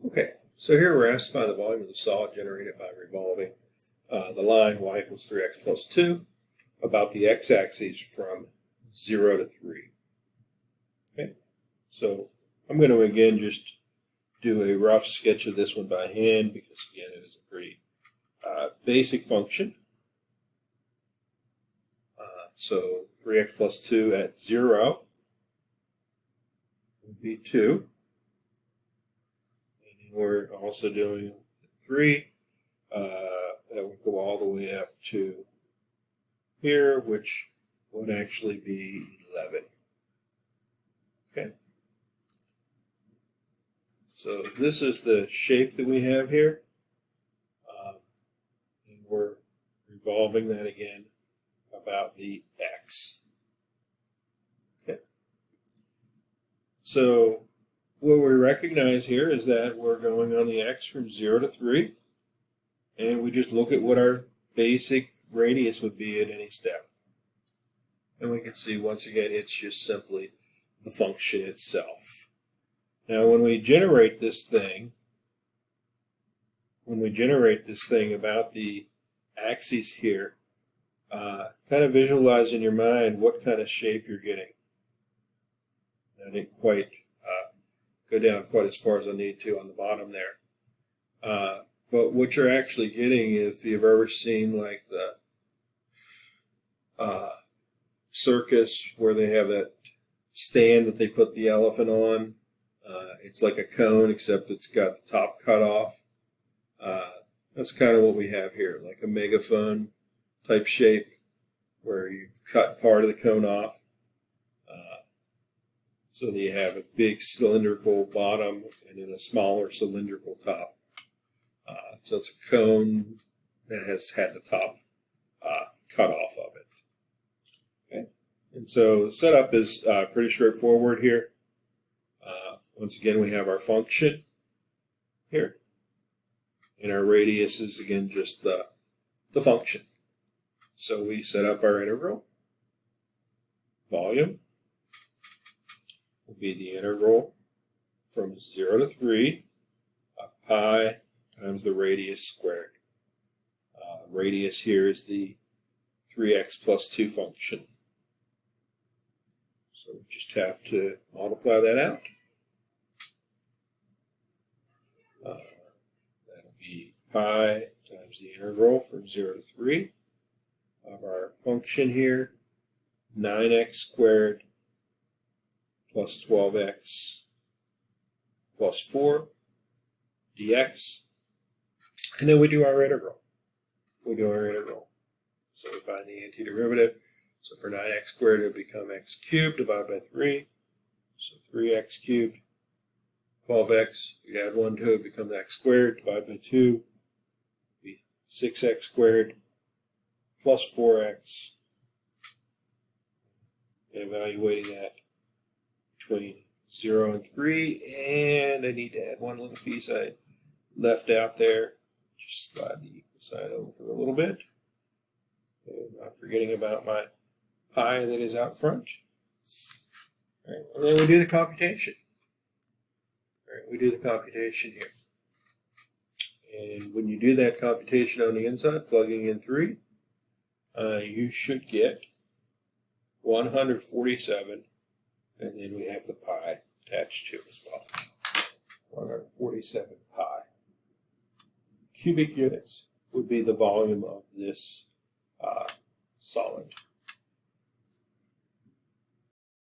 Okay, so here we're asked to find the volume of the solid generated by revolving the line y equals 3x plus 2 about the x-axis from 0 to 3. Okay, so I'm going to again just do a rough sketch of this one by hand because again it is a pretty basic function. So 3x plus 2 at 0 would be 2. We're also doing 3. That would go all the way up to here, which would actually be 11. Okay. So this is the shape that we have here. And we're revolving that again about the x. Okay. So what we recognize here is that we're going on the x from 0 to 3, and we just look at what our basic radius would be at any step. And we can see, once again, it's just simply the function itself. Now, when we generate this thing about the axes here, kind of visualize in your mind what kind of shape you're getting. I didn't quite go down quite as far as I need to on the bottom there. But what you're actually getting, if you've ever seen like the circus where they have that stand that they put the elephant on, it's like a cone except it's got the top cut off. That's kind of what we have here, like a megaphone type shape where you cut part of the cone off. So that you have a big cylindrical bottom and then a smaller cylindrical top. So it's a cone that has had the top cut off of it. Okay, and so the setup is pretty straightforward here. Once again, we have our function here, and our radius is again just the function. So we set up our integral. Volume will be the integral from 0 to 3 of pi times the radius squared. Radius here is the 3x plus 2 function. So we just have to multiply that out. That'll be pi times the integral from 0 to 3 of our function here, 9x squared plus 12x plus 4 dx. And then we do our integral. So we find the antiderivative. So for 9x squared, it would become x cubed divided by 3. So 3x cubed. 12x, you add 1 to it, becomes x squared divided by 2. Be 6x squared plus 4x. And evaluating that between 0 and 3. And I need to add one little piece I left out there. Just slide the equal sign over a little bit. And not forgetting about my pi that is out front. All right, and then we do the computation. All right, we do the computation here. And when you do that computation on the inside, plugging in 3, you should get 147, and then we have the pi attached to it as well. 147 pi. Cubic units would be the volume of this solid.